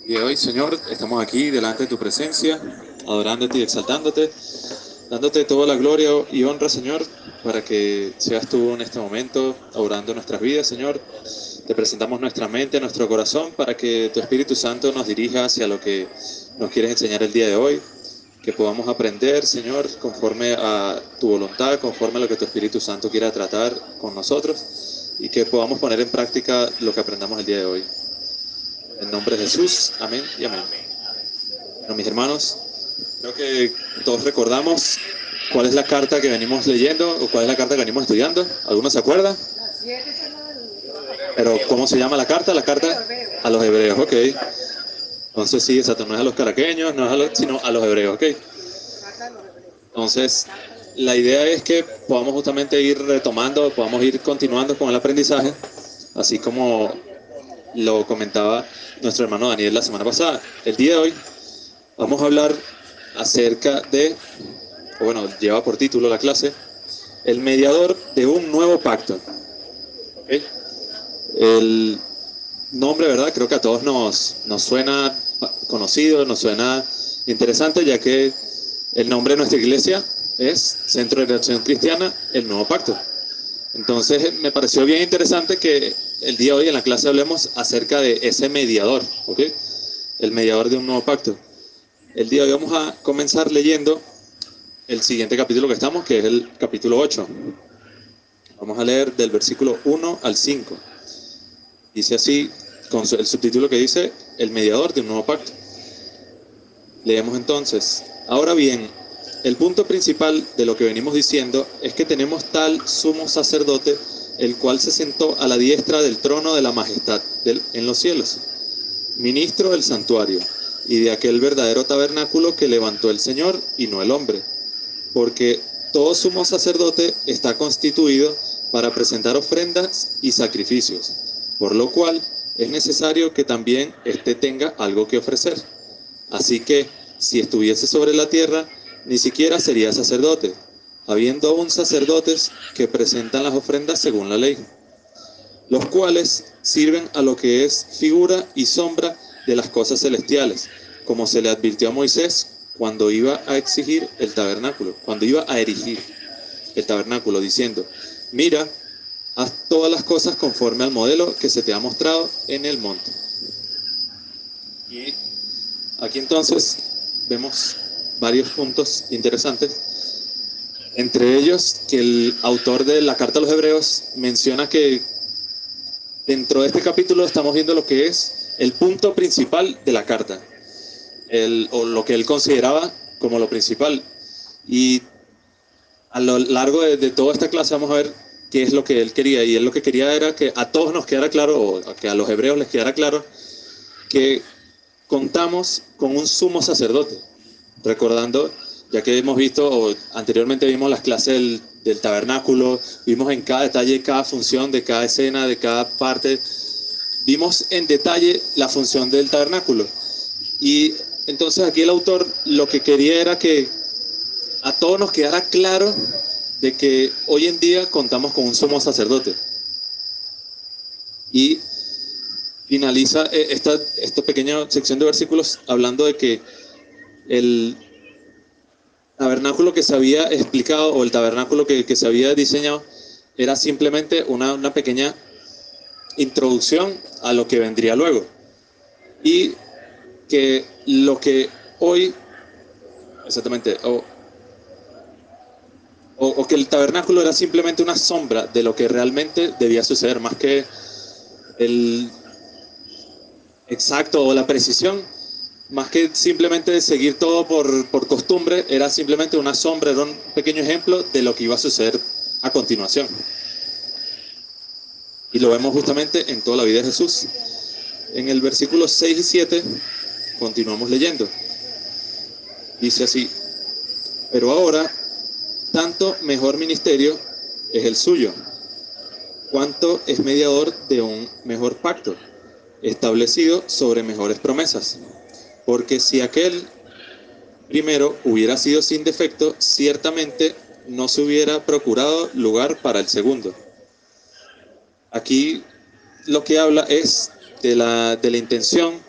Y de hoy, Señor, estamos aquí delante de tu presencia, adorándote y exaltándote, dándote toda la gloria y honra, Señor, para que seas tú en este momento obrando nuestras vidas, Señor. Te presentamos nuestra mente, nuestro corazón, para que tu Espíritu Santo nos dirija hacia lo que nos quieres enseñar el día de hoy, que podamos aprender, Señor, conforme a tu voluntad, conforme a lo que tu Espíritu Santo quiera tratar con nosotros, y que podamos poner en práctica lo que aprendamos el día de hoy. En nombre de Jesús, amén y amén. Bueno, mis hermanos, creo que todos recordamos cuál es la carta que venimos leyendo o cuál es la carta que venimos estudiando. ¿Alguno se acuerda? Pero ¿cómo se llama la carta? La carta a los hebreos, ok. Entonces sí, exacto, no es a los caraqueños, no es a los, sino a los hebreos, ok. Entonces, la idea es que podamos justamente ir retomando, podamos ir continuando con el aprendizaje, así como lo comentaba nuestro hermano Daniel la semana pasada. El día de hoy vamos a hablar acerca de, o bueno, lleva por título la clase, el mediador de un nuevo pacto. ¿Okay? El nombre, ¿verdad? Creo que a todos nos suena conocido, nos suena interesante, ya que el nombre de nuestra iglesia es Centro de Acción Cristiana, el Nuevo Pacto. Entonces me pareció bien interesante que el día de hoy en la clase hablemos acerca de ese mediador, ¿ok? El mediador de un nuevo pacto. El día de hoy vamos a comenzar leyendo el siguiente capítulo que estamos, que es el capítulo 8. Vamos a leer del versículo 1 al 5. Dice así, con el subtítulo que dice, el mediador de un nuevo pacto. Leemos entonces, ahora bien, el punto principal de lo que venimos diciendo es que tenemos tal sumo sacerdote, el cual se sentó a la diestra del trono de la majestad en los cielos, ministro del santuario y de aquel verdadero tabernáculo que levantó el Señor y no el hombre, porque todo sumo sacerdote está constituido para presentar ofrendas y sacrificios, por lo cual es necesario que también éste tenga algo que ofrecer. Así que, si estuviese sobre la tierra, ni siquiera sería sacerdote, habiendo aún sacerdotes que presentan las ofrendas según la ley, los cuales sirven a lo que es figura y sombra de las cosas celestiales, como se le advirtió a Moisés cuando iba a exigir el tabernáculo, cuando iba a erigir el tabernáculo, diciendo, mira, haz todas las cosas conforme al modelo que se te ha mostrado en el monte. Y aquí entonces vemos varios puntos interesantes, entre ellos que el autor de la carta a los hebreos menciona que dentro de este capítulo estamos viendo lo que es el punto principal de la carta, o lo que él consideraba como lo principal. Y a lo largo de toda esta clase vamos a ver qué es lo que él quería. Y él lo que quería era que a todos nos quedara claro, o que a los hebreos les quedara claro, que contamos con un sumo sacerdote. Recordando, ya que hemos visto, o anteriormente vimos las clases del tabernáculo, vimos en cada detalle, cada función de cada escena, de cada parte, vimos en detalle la función del tabernáculo. Y entonces aquí el autor lo que quería era que a todos nos quedara claro de que hoy en día contamos con un sumo sacerdote. Y finaliza esta pequeña sección de versículos hablando de que el tabernáculo que se había explicado, o el tabernáculo que se había diseñado, era simplemente una pequeña introducción a lo que vendría luego. Y que lo que hoy, exactamente, o que el tabernáculo era simplemente una sombra de lo que realmente debía suceder, más que el exacto o la precisión, más que simplemente seguir todo por costumbre, era simplemente una sombra, era un pequeño ejemplo de lo que iba a suceder a continuación. Y lo vemos justamente en toda la vida de Jesús. En el versículo 6 y 7 continuamos leyendo. Dice así, pero ahora, tanto mejor ministerio es el suyo, cuanto es mediador de un mejor pacto, establecido sobre mejores promesas. Porque si aquel primero hubiera sido sin defecto, ciertamente no se hubiera procurado lugar para el segundo. Aquí lo que habla es de la intención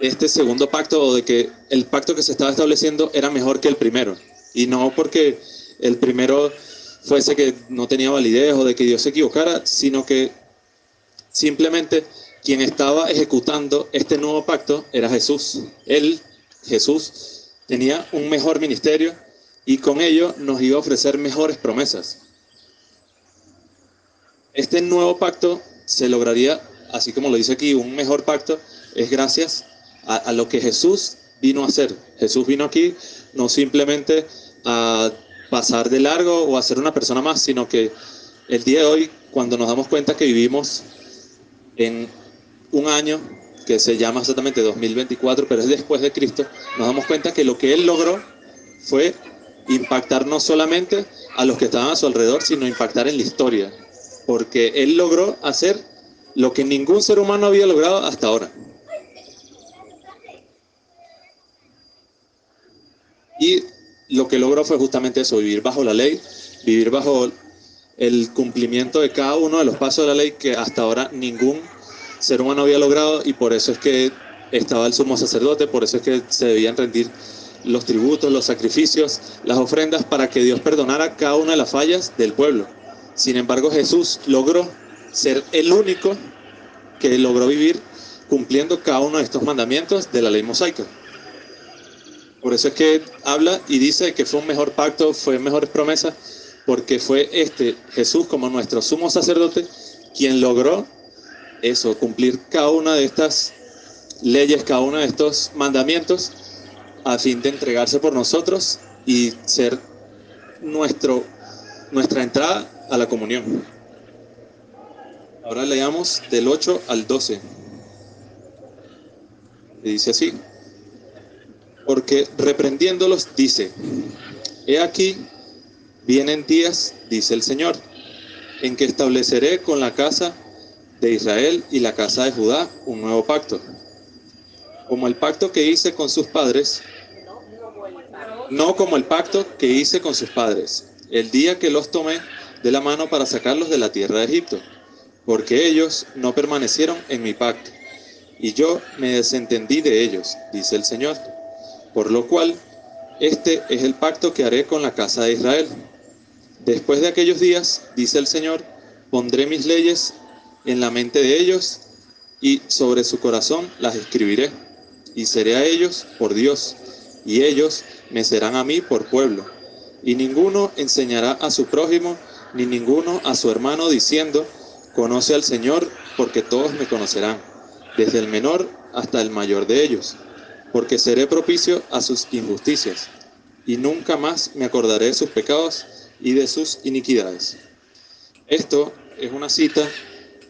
este segundo pacto, o de que el pacto que se estaba estableciendo era mejor que el primero. Y no porque el primero fuese que no tenía validez o de que Dios se equivocara, sino que simplemente quien estaba ejecutando este nuevo pacto era Jesús. Él, Jesús, tenía un mejor ministerio y con ello nos iba a ofrecer mejores promesas. Este nuevo pacto se lograría, así como lo dice aquí, un mejor pacto, es gracias a lo que Jesús vino a hacer. Jesús vino aquí no simplemente a pasar de largo o a ser una persona más, sino que el día de hoy, cuando nos damos cuenta que vivimos en un año que se llama exactamente 2024, pero es después de Cristo, nos damos cuenta que lo que Él logró fue impactar no solamente a los que estaban a su alrededor, sino impactar en la historia, porque Él logró hacer lo que ningún ser humano había logrado hasta ahora. Y lo que logró fue justamente eso, vivir bajo la ley, vivir bajo el cumplimiento de cada uno de los pasos de la ley que hasta ahora ningún ser humano había logrado, y por eso es que estaba el sumo sacerdote, por eso es que se debían rendir los tributos, los sacrificios, las ofrendas, para que Dios perdonara cada una de las fallas del pueblo. Sin embargo, Jesús logró ser el único que logró vivir cumpliendo cada uno de estos mandamientos de la ley mosaica. Por eso es que habla y dice que fue un mejor pacto, fue mejores promesas, porque fue Jesús como nuestro sumo sacerdote quien logró eso, cumplir cada una de estas leyes, cada uno de estos mandamientos, a fin de entregarse por nosotros y ser nuestra entrada a la comunión. Ahora leamos del 8 al 12. Y dice así: porque reprendiéndolos dice: he aquí, vienen días, dice el Señor, en que estableceré con la casa de Israel y la casa de Judá un nuevo pacto, como el pacto que hice con sus padres, no como el pacto que hice con sus padres, el día que los tomé de la mano para sacarlos de la tierra de Egipto, porque ellos no permanecieron en mi pacto, y yo me desentendí de ellos, dice el Señor. Por lo cual, este es el pacto que haré con la casa de Israel. Después de aquellos días, dice el Señor, pondré mis leyes en la mente de ellos, y sobre su corazón las escribiré, y seré a ellos por Dios, y ellos me serán a mí por pueblo. Y ninguno enseñará a su prójimo, ni ninguno a su hermano, diciendo: conoce al Señor, porque todos me conocerán, desde el menor hasta el mayor de ellos, porque seré propicio a sus injusticias, y nunca más me acordaré de sus pecados y de sus iniquidades. Esto es una cita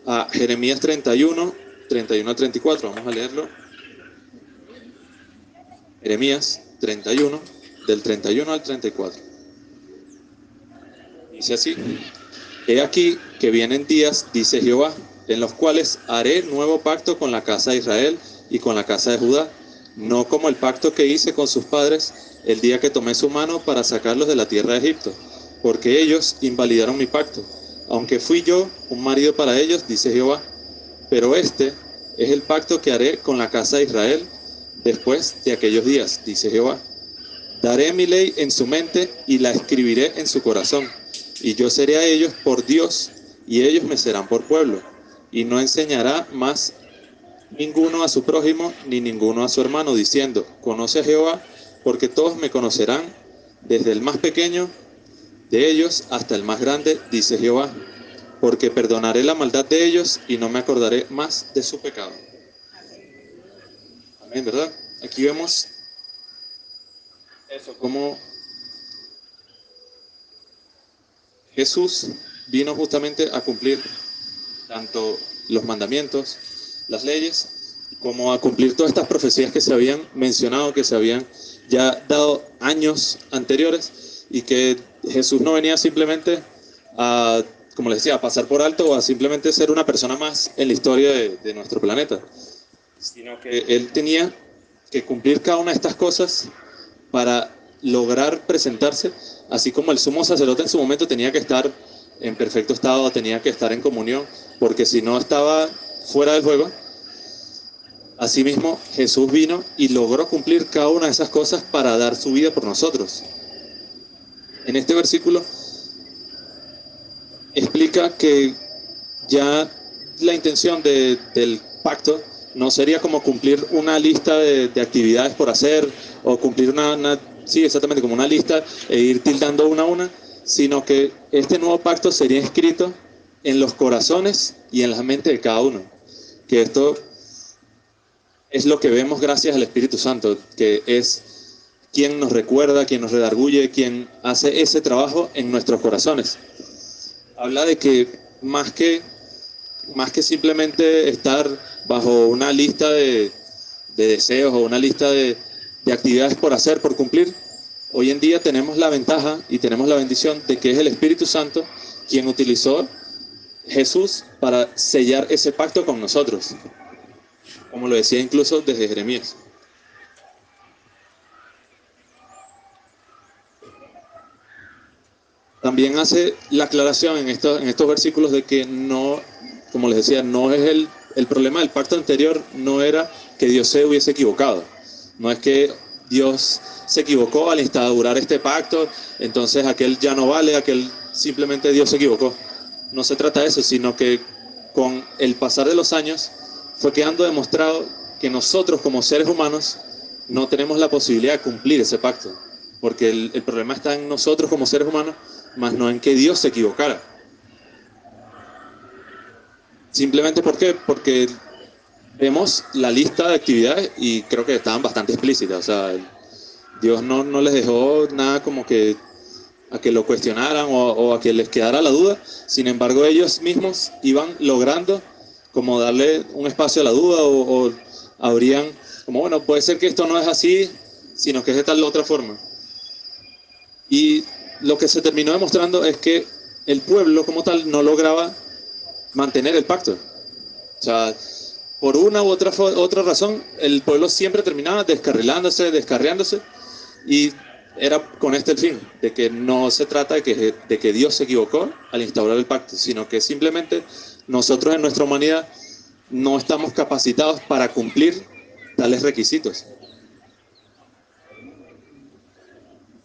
a Jeremías 31, 31 al 34. Vamos a leerlo. Jeremías 31, del 31 al 34. Dice así: he aquí que vienen días, dice Jehová, en los cuales haré nuevo pacto con la casa de Israel y con la casa de Judá, no como el pacto que hice con sus padres el día que tomé su mano para sacarlos de la tierra de Egipto, porque ellos invalidaron mi pacto, aunque fui yo un marido para ellos, dice Jehová. Pero este es el pacto que haré con la casa de Israel después de aquellos días, dice Jehová. Daré mi ley en su mente y la escribiré en su corazón, y yo seré a ellos por Dios, y ellos me serán por pueblo, y no enseñará más ninguno a su prójimo, ni ninguno a su hermano, diciendo: conoce a Jehová, porque todos me conocerán, desde el más pequeño de ellos hasta el más grande, dice Jehová, porque perdonaré la maldad de ellos y no me acordaré más de su pecado. Amén, ¿verdad? Aquí vemos eso, como Jesús vino justamente a cumplir tanto los mandamientos, las leyes, como a cumplir todas estas profecías que se habían mencionado, que se habían ya dado años anteriores, y que Jesús no venía simplemente a, como les decía, a pasar por alto o a simplemente ser una persona más en la historia de nuestro planeta, sino que Él tenía que cumplir cada una de estas cosas para lograr presentarse, así como el sumo sacerdote en su momento tenía que estar en perfecto estado, tenía que estar en comunión, porque si no estaba fuera del juego. Asimismo, Jesús vino y logró cumplir cada una de esas cosas para dar su vida por nosotros. En este versículo explica que ya la intención del pacto no sería como cumplir una lista de actividades por hacer o cumplir sí, exactamente, como una lista e ir tildando una a una, sino que este nuevo pacto sería escrito en los corazones y en la mente de cada uno. Que esto es lo que vemos gracias al Espíritu Santo, que es quien nos recuerda, quien nos redarguye, quien hace ese trabajo en nuestros corazones. Habla de que más que simplemente estar bajo una lista de deseos o una lista de actividades por hacer, por cumplir, hoy en día tenemos la ventaja y tenemos la bendición de que es el Espíritu Santo quien utilizó Jesús para sellar ese pacto con nosotros, como lo decía incluso desde Jeremías. También hace la aclaración en estos versículos de que no, como les decía, no es el problema del pacto anterior, no era que Dios se hubiese equivocado. No es que Dios se equivocó al instaurar este pacto, entonces aquel ya no vale, aquel simplemente Dios se equivocó. No se trata de eso, sino que con el pasar de los años fue quedando demostrado que nosotros como seres humanos no tenemos la posibilidad de cumplir ese pacto, porque el problema está en nosotros como seres humanos, más no en que Dios se equivocara. Simplemente ¿por qué? Porque vemos la lista de actividades y creo que estaban bastante explícitas. O sea, Dios no les dejó nada como que a que lo cuestionaran o a que les quedara la duda. Sin embargo, ellos mismos iban logrando como darle un espacio a la duda o habrían como, bueno, puede ser que esto no es así, sino que es de tal otra forma. Y lo que se terminó demostrando es que el pueblo como tal no lograba mantener el pacto. O sea, por una u otra razón, el pueblo siempre terminaba descarriándose, y era con este el fin, de que no se trata de que Dios se equivocó al instaurar el pacto, sino que simplemente nosotros en nuestra humanidad no estamos capacitados para cumplir tales requisitos.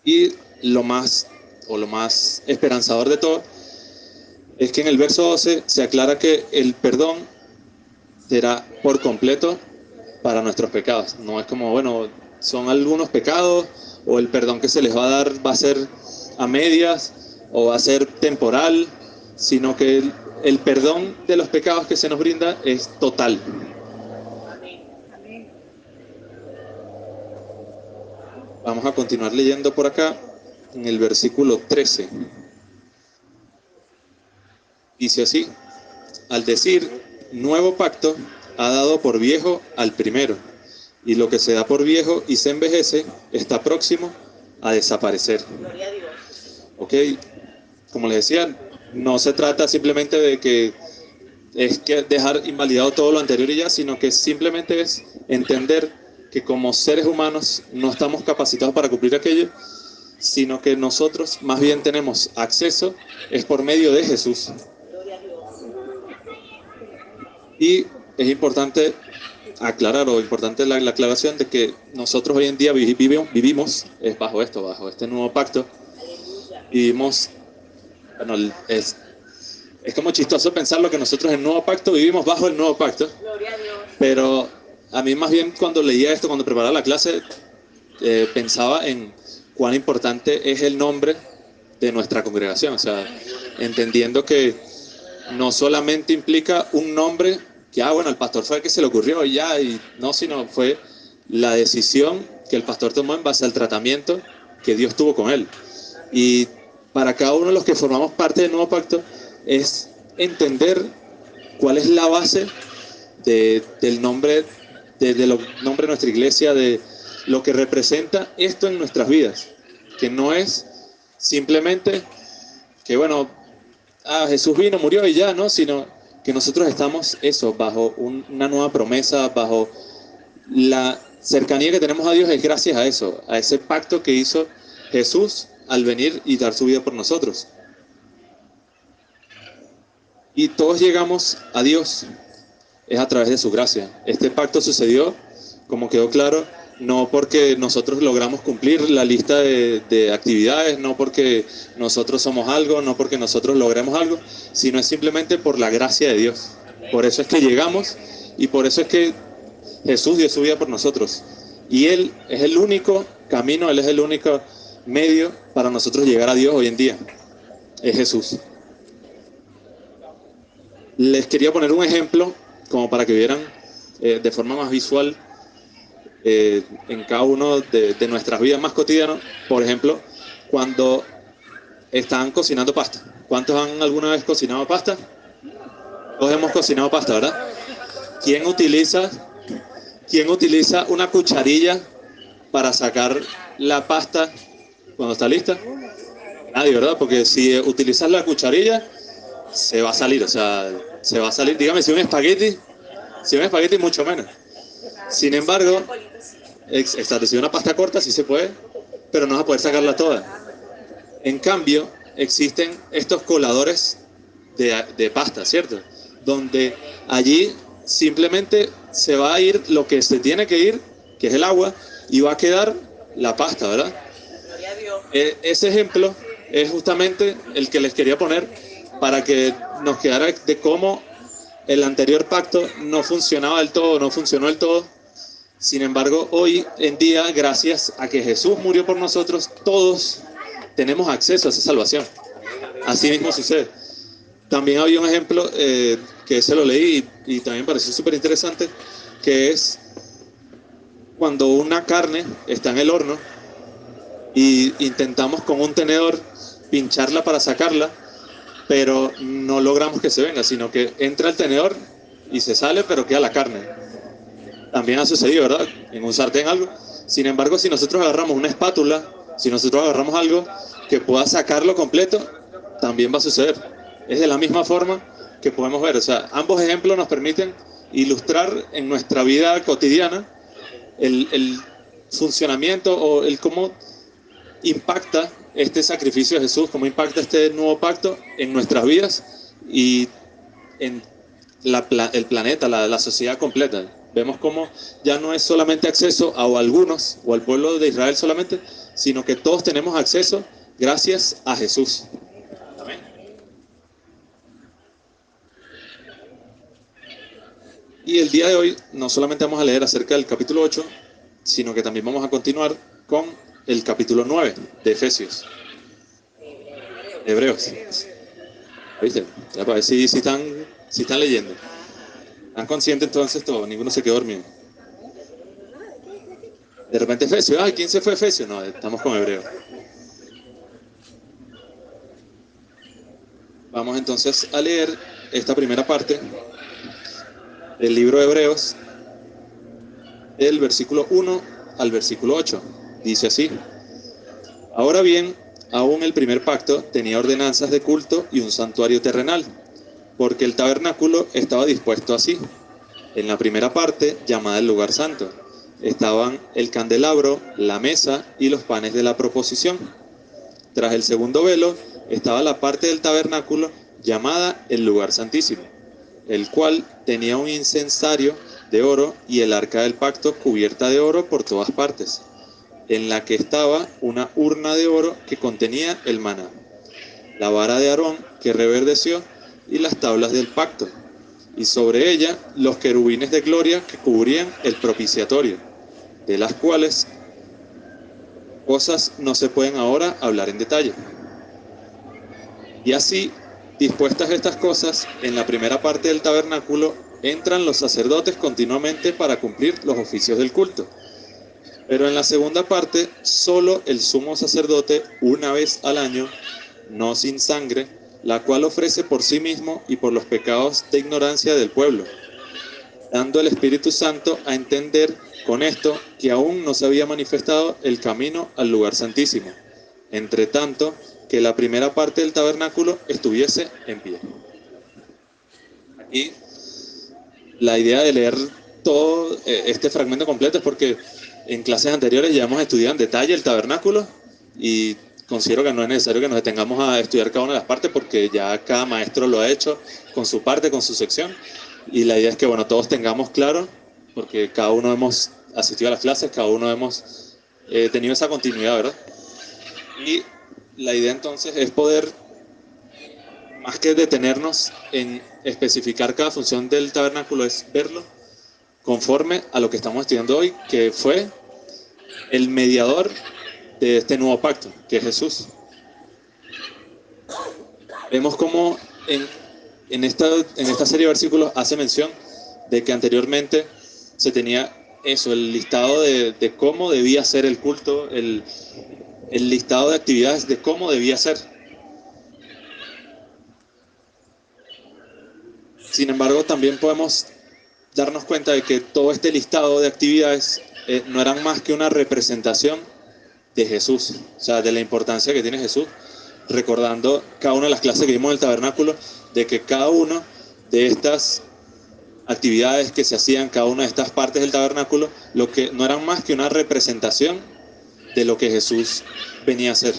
Y lo más esperanzador de todo es que en el verso 12 se aclara que el perdón será por completo para nuestros pecados. No es como, bueno, son algunos pecados o el perdón que se les va a dar va a ser a medias o va a ser temporal, sino que el perdón de los pecados que se nos brinda es total. Vamos a continuar leyendo por acá en el versículo 13. Dice así: al decir nuevo pacto, ha dado por viejo al primero, y lo que se da por viejo y se envejece está próximo a desaparecer. Gloria a Dios. Ok, como les decía, no se trata simplemente de que es que dejar invalidado todo lo anterior y ya, sino que simplemente es entender que como seres humanos no estamos capacitados para cumplir aquello, sino que nosotros más bien tenemos acceso, es por medio de Jesús. Gloria a Dios. Y es importante aclarar, o importante la aclaración de que nosotros hoy en día vivimos bajo este nuevo pacto. Aleluya. Vivimos, bueno, es como chistoso pensarlo que nosotros en el nuevo pacto vivimos bajo el nuevo pacto, Gloria a Dios. pero a mí más bien cuando leía esto, cuando preparaba la clase, pensaba en cuán importante es el nombre de nuestra congregación. O sea, entendiendo que no solamente implica un nombre que, bueno, el pastor fue el que se le ocurrió y ya, y no, sino fue la decisión que el pastor tomó en base al tratamiento que Dios tuvo con él. Y para cada uno de los que formamos parte del nuevo pacto es entender cuál es la base del nombre, del nombre de nuestra iglesia, de lo que representa esto en nuestras vidas, que no es simplemente que, bueno, Jesús vino, murió y ya, ¿no? Sino que nosotros estamos bajo una nueva promesa, bajo la cercanía que tenemos a Dios, es gracias a eso, a ese pacto que hizo Jesús al venir y dar su vida por nosotros. Y todos llegamos a Dios es a través de su gracia. Este pacto sucedió, como quedó claro, no porque nosotros logramos cumplir la lista de actividades, no porque nosotros somos algo, no porque nosotros logremos algo, sino es simplemente por la gracia de Dios. Por eso es que llegamos y por eso es que Jesús dio su vida por nosotros. Y Él es el único camino, Él es el único medio para nosotros llegar a Dios hoy en día. Es Jesús. Les quería poner un ejemplo como para que vieran de forma más visual en cada uno de nuestras vidas más cotidianas. Por ejemplo, cuando están cocinando pasta. ¿Cuántos han alguna vez cocinado pasta? Todos hemos cocinado pasta, ¿verdad? ¿Quién utiliza una cucharilla para sacar la pasta cuando está lista? Nadie, ¿verdad? Porque si utilizas la cucharilla, se va a salir, o sea, se va a salir. Dígame, si un espagueti mucho menos. Sin embargo, si una pasta corta sí se puede, pero no vas a poder sacarla toda. En cambio, existen estos coladores de pasta, ¿cierto? Donde allí simplemente se va a ir lo que se tiene que ir, que es el agua, y va a quedar la pasta, ¿verdad? Ese ejemplo es justamente el que les quería poner para que nos quedara de cómo el anterior pacto no funcionaba del todo, no funcionó del todo. Sin embargo, hoy en día, gracias a que Jesús murió por nosotros, todos tenemos acceso a esa salvación. Así mismo sucede. También había un ejemplo que se lo leí y también pareció súper interesante, que es cuando una carne está en el horno y intentamos con un tenedor pincharla para sacarla, pero no logramos que se venga, sino que entra el tenedor y se sale, pero queda la carne. También ha sucedido, ¿verdad? En un sartén algo. Sin embargo, si nosotros agarramos una espátula, si nosotros agarramos algo que pueda sacarlo completo, también va a suceder. Es de la misma forma que podemos ver. O sea, ambos ejemplos nos permiten ilustrar en nuestra vida cotidiana el funcionamiento o el cómo impacta este sacrificio de Jesús, cómo impacta este nuevo pacto en nuestras vidas y en el planeta, la sociedad completa. Vemos cómo ya no es solamente acceso a algunos o al pueblo de Israel solamente, sino que todos tenemos acceso gracias a Jesús. Amén. Y el día de hoy no solamente vamos a leer acerca del capítulo 8, sino que también vamos a continuar con el capítulo 9 de Efesios. Hebreos. ¿Viste? Ya para ver si están leyendo. ¿Están conscientes entonces todos? Ninguno se quedó dormido. De repente Efesios. Ay, ¿quién se fue a Efesios? No, estamos con Hebreos. Vamos entonces a leer esta primera parte del libro de Hebreos, del versículo 1 al versículo 8. Dice así: Ahora bien, aún el primer pacto tenía ordenanzas de culto y un santuario terrenal, porque el tabernáculo estaba dispuesto así. En la primera parte, llamada el lugar santo, estaban el candelabro, la mesa y los panes de la proposición. Tras el segundo velo estaba la parte del tabernáculo llamada el lugar santísimo, el cual tenía un incensario de oro y el arca del pacto cubierta de oro por todas partes, en la que estaba una urna de oro que contenía el maná, la vara de Aarón que reverdeció y las tablas del pacto, y sobre ella los querubines de gloria que cubrían el propiciatorio, de las cuales cosas no se pueden ahora hablar en detalle. Y así, dispuestas estas cosas, en la primera parte del tabernáculo entran los sacerdotes continuamente para cumplir los oficios del culto. Pero en la segunda parte, solo el sumo sacerdote una vez al año, no sin sangre, la cual ofrece por sí mismo y por los pecados de ignorancia del pueblo, dando al Espíritu Santo a entender con esto que aún no se había manifestado el camino al lugar santísimo, entre tanto que la primera parte del tabernáculo estuviese en pie. Y la idea de leer todo este fragmento completo es porque en clases anteriores ya hemos estudiado en detalle el tabernáculo y considero que no es necesario que nos detengamos a estudiar cada una de las partes porque ya cada maestro lo ha hecho con su parte, con su sección. Y la idea es que, bueno, todos tengamos claro, porque cada uno hemos asistido a las clases, cada uno hemos tenido esa continuidad, ¿verdad? Y la idea entonces es poder, más que detenernos en especificar cada función del tabernáculo, es verlo conforme a lo que estamos estudiando hoy, que fue el mediador de este nuevo pacto, que es Jesús. Vemos cómo en esta serie de versículos hace mención de que anteriormente se tenía eso, el listado de cómo debía ser el culto, el listado de actividades de cómo debía ser. Sin embargo, también podemos darnos cuenta de que todo este listado de actividades no eran más que una representación de Jesús, o sea, de la importancia que tiene Jesús, recordando cada una de las clases que vimos en el tabernáculo, de que cada una de estas actividades que se hacían, cada una de estas partes del tabernáculo, lo que no eran más que una representación de lo que Jesús venía a hacer.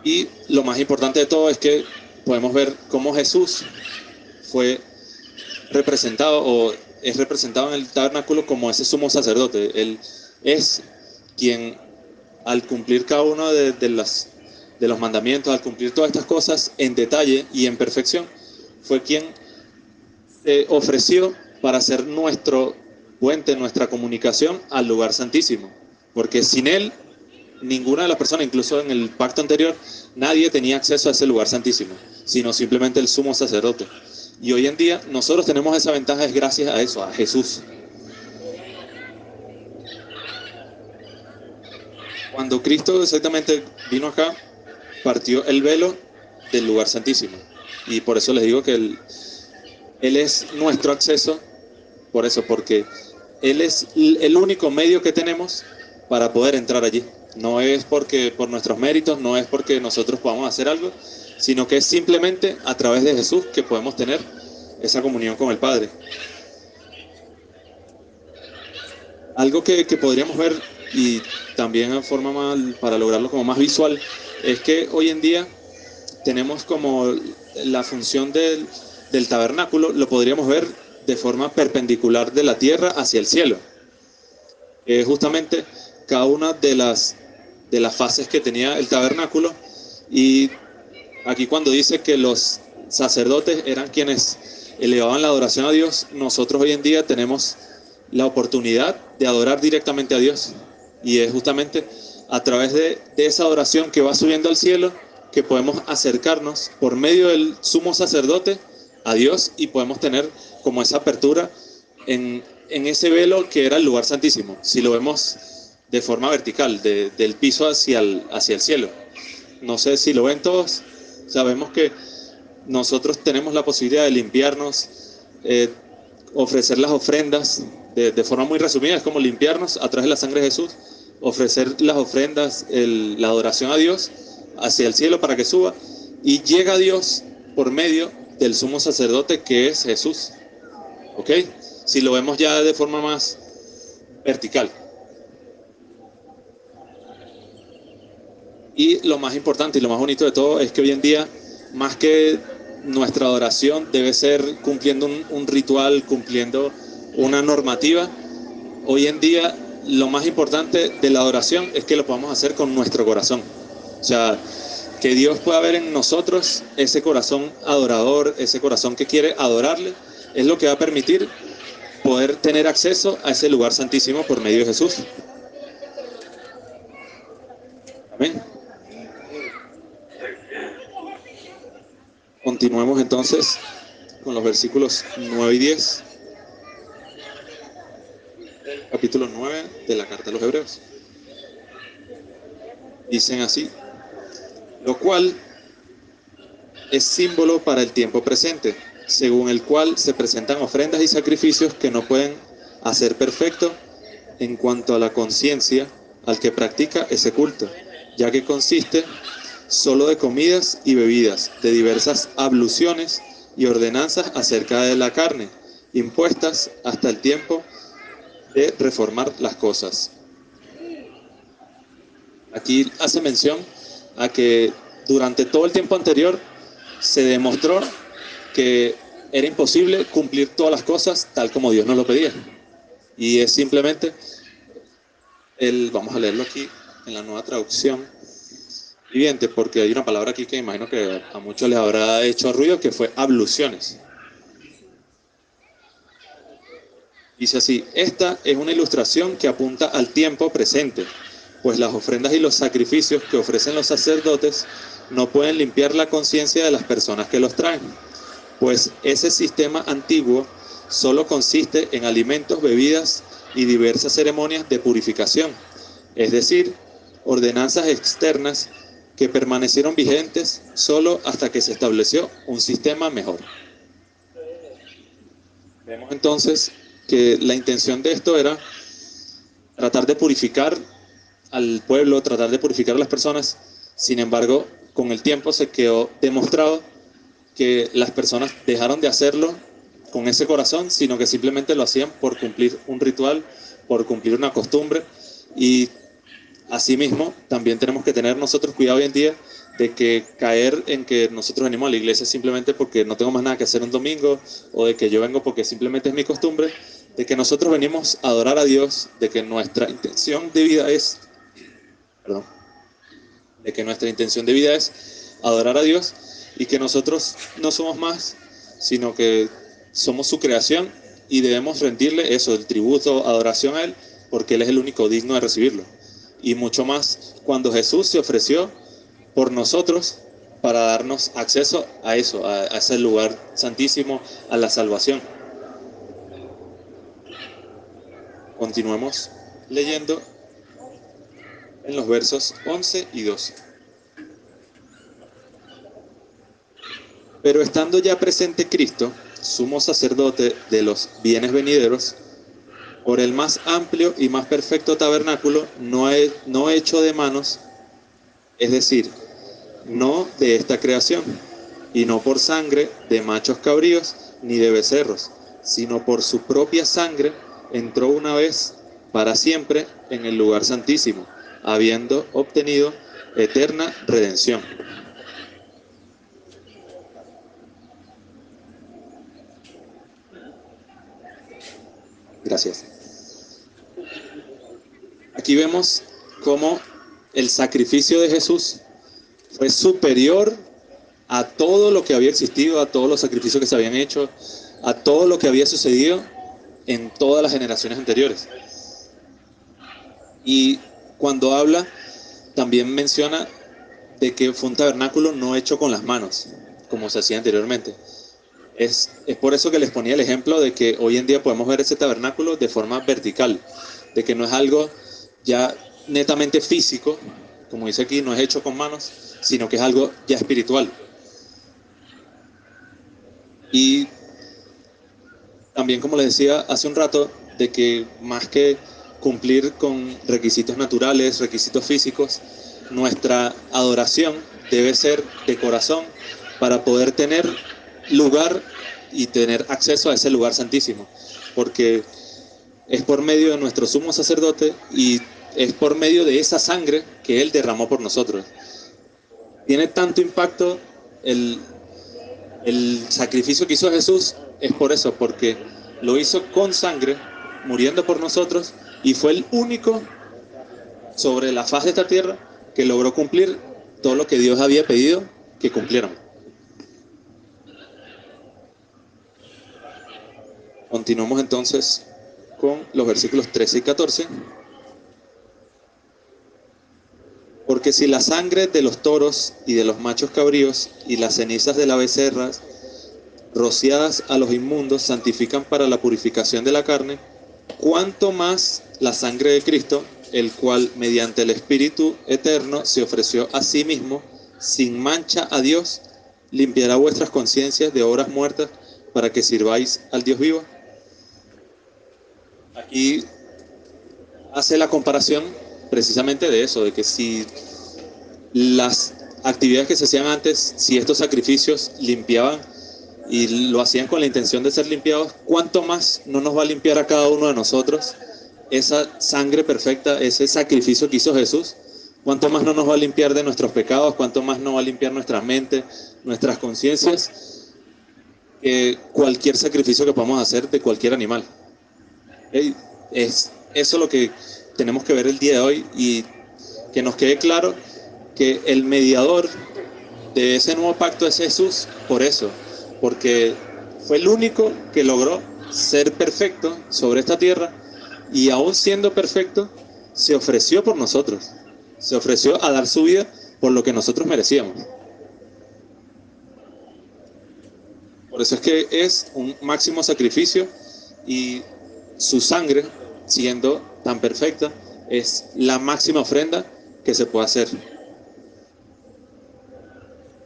Y lo más importante de todo es que podemos ver cómo Jesús fue representado o es representado en el tabernáculo como ese sumo sacerdote. Él es quien, al cumplir cada uno de los mandamientos, al cumplir todas estas cosas en detalle y en perfección, fue quien se ofreció para ser nuestro puente, nuestra comunicación al lugar santísimo. Porque sin él, ninguna de las personas, incluso en el pacto anterior, nadie tenía acceso a ese lugar santísimo, sino simplemente el sumo sacerdote. Y hoy en día nosotros tenemos esa ventaja, es gracias a eso, a Jesús. Cuando Cristo exactamente vino acá, partió el velo del lugar santísimo. Y por eso les digo que Él es nuestro acceso, por eso, porque Él es el único medio que tenemos para poder entrar allí. No es porque por nuestros méritos, no es porque nosotros podamos hacer algo, sino que es simplemente a través de Jesús que podemos tener esa comunión con el Padre. Algo que podríamos ver, y también en forma más, para lograrlo como más visual, es que hoy en día tenemos como la función del tabernáculo, lo podríamos ver de forma perpendicular de la tierra hacia el cielo. Justamente cada una de las fases que tenía el tabernáculo, y aquí cuando dice que los sacerdotes eran quienes elevaban la adoración a Dios, nosotros hoy en día tenemos la oportunidad de adorar directamente a Dios, y es justamente a través de esa adoración que va subiendo al cielo que podemos acercarnos por medio del sumo sacerdote a Dios, y podemos tener como esa apertura en ese velo que era el lugar santísimo, si lo vemos de forma vertical, del piso hacia el cielo. No sé si lo ven todos. Sabemos que nosotros tenemos la posibilidad de limpiarnos, ofrecer las ofrendas de forma muy resumida, es como limpiarnos a través de la sangre de Jesús, ofrecer las ofrendas, la adoración a Dios hacia el cielo para que suba, y llega a Dios por medio del sumo sacerdote que es Jesús. ¿Ok? Si lo vemos ya de forma más vertical. Y lo más importante y lo más bonito de todo es que hoy en día, más que nuestra adoración debe ser cumpliendo un ritual, cumpliendo una normativa, hoy en día lo más importante de la adoración es que lo podamos hacer con nuestro corazón. O sea, que Dios pueda ver en nosotros ese corazón adorador, ese corazón que quiere adorarle, es lo que va a permitir poder tener acceso a ese lugar santísimo por medio de Jesús. Amén. Continuemos entonces con los versículos 9 y 10. Capítulo 9 de la carta a los Hebreos. Dicen así: lo cual es símbolo para el tiempo presente, según el cual se presentan ofrendas y sacrificios que no pueden hacer perfecto en cuanto a la conciencia al que practica ese culto, ya que consiste solo de comidas y bebidas, de diversas abluciones y ordenanzas acerca de la carne, impuestas hasta el tiempo de reformar las cosas. Aquí hace mención a que durante todo el tiempo anterior se demostró que era imposible cumplir todas las cosas tal como Dios nos lo pedía. Y es simplemente, vamos a leerlo aquí en la nueva traducción viviente, porque hay una palabra aquí que imagino que a muchos les habrá hecho ruido, que fue abluciones. Dice así: esta es una ilustración que apunta al tiempo presente, pues las ofrendas y los sacrificios que ofrecen los sacerdotes no pueden limpiar la conciencia de las personas que los traen, pues ese sistema antiguo solo consiste en alimentos, bebidas y diversas ceremonias de purificación, es decir, ordenanzas externas que permanecieron vigentes solo hasta que se estableció un sistema mejor. Vemos entonces que la intención de esto era tratar de purificar al pueblo, tratar de purificar a las personas. Sin embargo, con el tiempo se quedó demostrado que las personas dejaron de hacerlo con ese corazón, sino que simplemente lo hacían por cumplir un ritual, por cumplir una costumbre. Y asimismo, también tenemos que tener nosotros cuidado hoy en día de que caer en que nosotros venimos a la iglesia simplemente porque no tengo más nada que hacer un domingo, o de que yo vengo porque simplemente es mi costumbre, de que nosotros venimos a adorar a Dios, de que nuestra intención de vida es, adorar a Dios, y que nosotros no somos más, sino que somos su creación y debemos rendirle eso, el tributo, adoración a Él, porque Él es el único digno de recibirlo. Y mucho más cuando Jesús se ofreció por nosotros para darnos acceso a eso, a ese lugar santísimo, a la salvación. Continuemos leyendo en los versos 11 y 12. Pero estando ya presente Cristo, sumo sacerdote de los bienes venideros, por el más amplio y más perfecto tabernáculo, no hecho de manos, es decir, no de esta creación, y no por sangre de machos cabríos ni de becerros, sino por su propia sangre, entró una vez para siempre en el lugar santísimo, habiendo obtenido eterna redención. Gracias. Aquí vemos cómo el sacrificio de Jesús fue superior a todo lo que había existido, a todos los sacrificios que se habían hecho, a todo lo que había sucedido en todas las generaciones anteriores. Y cuando habla, también menciona de que fue un tabernáculo no hecho con las manos, como se hacía anteriormente. Es por eso que les ponía el ejemplo de que hoy en día podemos ver ese tabernáculo de forma vertical, de que no es algo ya netamente físico, como dice aquí, no es hecho con manos, sino que es algo ya espiritual. Y también, como les decía hace un rato, de que más que cumplir con requisitos naturales, requisitos físicos, nuestra adoración debe ser de corazón para poder tener lugar y tener acceso a ese lugar santísimo, porque es por medio de nuestro sumo sacerdote y es por medio de esa sangre que Él derramó por nosotros. Tiene tanto impacto el sacrificio que hizo Jesús, es por eso, porque lo hizo con sangre, muriendo por nosotros, y fue el único sobre la faz de esta tierra que logró cumplir todo lo que Dios había pedido que cumpliéramos. Continuamos entonces con los versículos 13 y 14. Porque si la sangre de los toros y de los machos cabríos y las cenizas de las becerras rociadas a los inmundos santifican para la purificación de la carne, cuánto más la sangre de Cristo, el cual mediante el Espíritu eterno se ofreció a sí mismo sin mancha a Dios, limpiará vuestras conciencias de obras muertas para que sirváis al Dios vivo. Aquí hace la comparación precisamente de eso, de que si las actividades que se hacían antes, si estos sacrificios limpiaban y lo hacían con la intención de ser limpiados, ¿cuánto más no nos va a limpiar a cada uno de nosotros esa sangre perfecta, ese sacrificio que hizo Jesús ¿cuánto más no nos va a limpiar de nuestros pecados? ¿Cuánto más no va a limpiar nuestra mente, nuestras conciencias? Cualquier sacrificio que podamos hacer de cualquier animal. ¿Okay? Es eso lo que tenemos que ver el día de hoy, y que nos quede claro que el mediador de ese nuevo pacto es Jesús, por eso, porque fue el único que logró ser perfecto sobre esta tierra, y aún siendo perfecto, se ofreció por nosotros, se ofreció a dar su vida por lo que nosotros merecíamos. Por eso es que es un máximo sacrificio, y su sangre, siendo tan perfecta, es la máxima ofrenda que se puede hacer.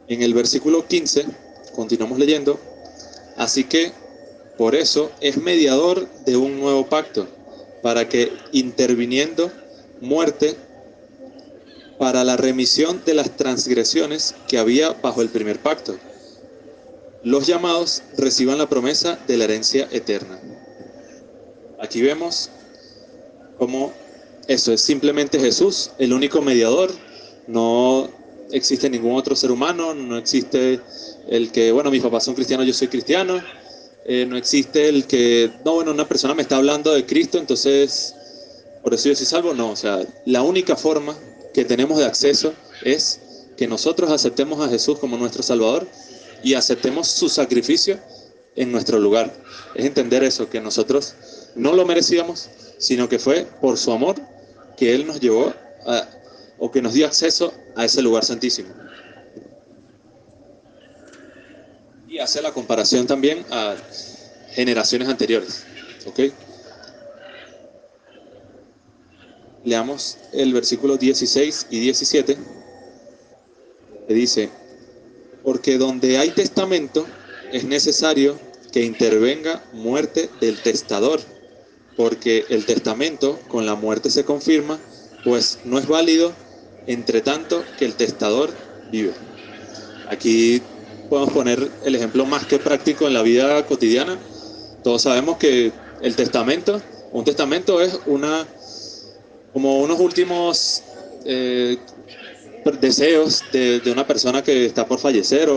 En el versículo 15, continuamos leyendo, así que por eso es mediador de un nuevo pacto, para que interviniendo muerte para la remisión de las transgresiones que había bajo el primer pacto, los llamados reciban la promesa de la herencia eterna. Aquí vemos cómo eso es simplemente Jesús, el único mediador. No existe ningún otro ser humano, no existe el que, bueno, mis papás son cristianos, yo soy cristiano. No existe el que, no, bueno, una persona me está hablando de Cristo, entonces por eso yo soy salvo. No, o sea, la única forma que tenemos de acceso es que nosotros aceptemos a Jesús como nuestro Salvador y aceptemos su sacrificio en nuestro lugar. Es entender eso, que nosotros no lo merecíamos, sino que fue por su amor que Él nos llevó o que nos dio acceso a ese lugar santísimo. Y hace la comparación también a generaciones anteriores. ¿Ok? Leamos el versículo 16 y 17, que dice: porque donde hay testamento es necesario que intervenga muerte del testador, porque el testamento con la muerte se confirma, pues no es válido entre tanto que el testador vive. Aquí podemos poner el ejemplo más que práctico en la vida cotidiana. Todos sabemos que el testamento, un testamento es como unos últimos deseos de una persona que está por fallecer.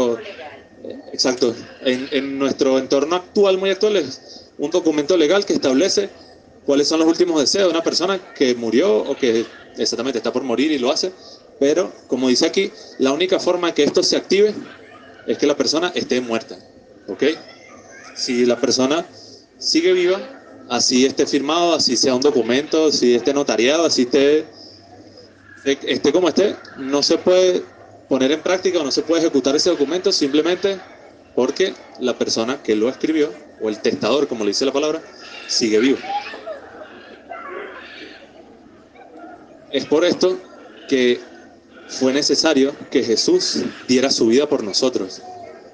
Exacto. En nuestro entorno actual, muy actual, es un documento legal que establece cuáles son los últimos deseos de una persona que murió o que exactamente está por morir y lo hace. Pero, como dice aquí, la única forma que esto se active es que la persona esté muerta. ¿Ok? Si la persona sigue viva, así esté firmado, así sea un documento, así esté notariado, así esté como esté, no se puede poner en práctica o no se puede ejecutar ese documento simplemente porque la persona que lo escribió, o el testador, como le dice la palabra, sigue vivo. Es por esto que fue necesario que Jesús diera su vida por nosotros.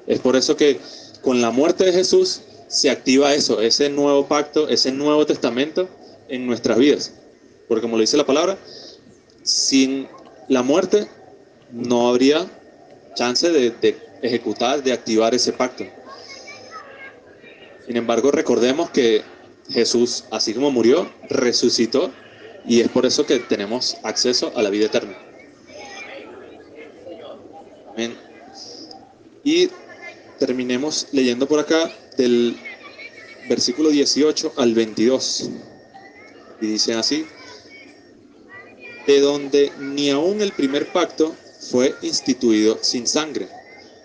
Es por eso que con la muerte de Jesús se activa eso, ese nuevo pacto, ese nuevo testamento en nuestras vidas. Porque como le dice la palabra, sin la muerte no habría chance de ejecutar, de activar ese pacto. Sin embargo, recordemos que Jesús, así como murió, resucitó, y es por eso que tenemos acceso a la vida eterna. Amén. Y terminemos leyendo por acá del versículo 18 al 22. Y dicen así: de donde ni aun el primer pacto fue instituido sin sangre,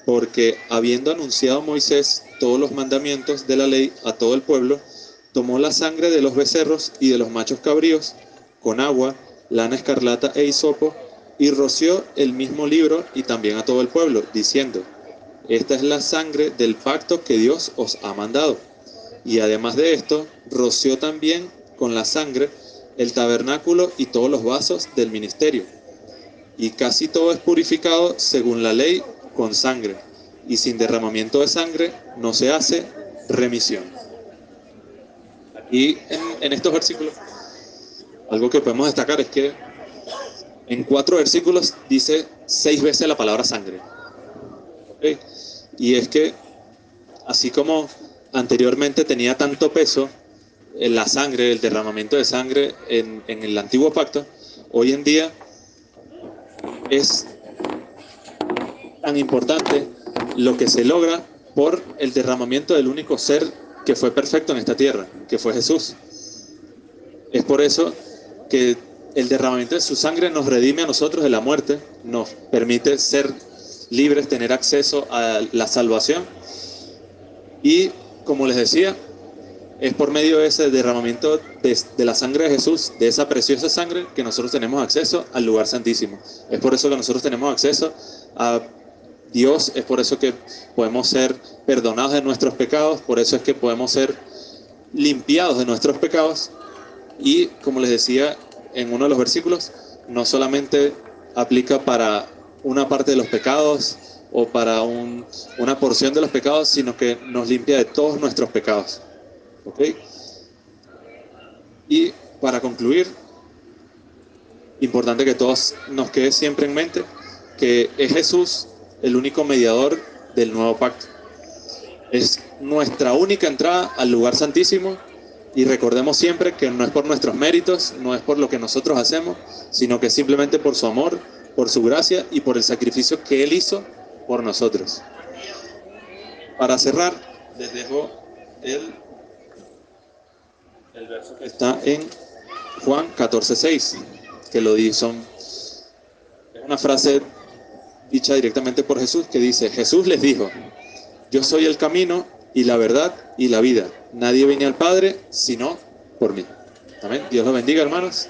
porque habiendo anunciado Moisés todos los mandamientos de la ley a todo el pueblo, tomó la sangre de los becerros y de los machos cabríos, con agua, lana escarlata e hisopo, y roció el mismo libro y también a todo el pueblo, diciendo: esta es la sangre del pacto que Dios os ha mandado. Y además de esto, roció también con la sangre el tabernáculo y todos los vasos del ministerio. Y casi todo es purificado según la ley con sangre, y sin derramamiento de sangre no se hace remisión. Y en estos versículos, algo que podemos destacar es que en 4 versículos dice 6 veces la palabra sangre. ¿Okay? Y es que, así como anteriormente tenía tanto peso en la sangre, el derramamiento de sangre en el antiguo pacto, hoy en día es tan importante lo que se logra por el derramamiento del único ser que fue perfecto en esta tierra, que fue Jesús. Es por eso que el derramamiento de su sangre nos redime a nosotros de la muerte, nos permite ser libres, tener acceso a la salvación. Y como les decía, es por medio de ese derramamiento de la sangre de Jesús, de esa preciosa sangre, que nosotros tenemos acceso al lugar santísimo. Es por eso que nosotros tenemos acceso a Dios, es por eso que podemos ser perdonados de nuestros pecados, por eso es que podemos ser limpiados de nuestros pecados. Y como les decía en uno de los versículos, no solamente aplica para una parte de los pecados o para una porción de los pecados, sino que nos limpia de todos nuestros pecados. ¿Ok? Y para concluir, importante que todos nos quede siempre en mente que es Jesús el único mediador del nuevo pacto. Es nuestra única entrada al lugar santísimo, y recordemos siempre que no es por nuestros méritos, no es por lo que nosotros hacemos, sino que simplemente por su amor, por su gracia y por el sacrificio que Él hizo por nosotros. Para cerrar, les dejo el verso que está en Juan 14:6, que lo dice, es una frase dicha directamente por Jesús, que dice: Jesús les dijo, yo soy el camino y la verdad y la vida. Nadie viene al Padre sino por mí. Amén. Dios los bendiga, hermanos.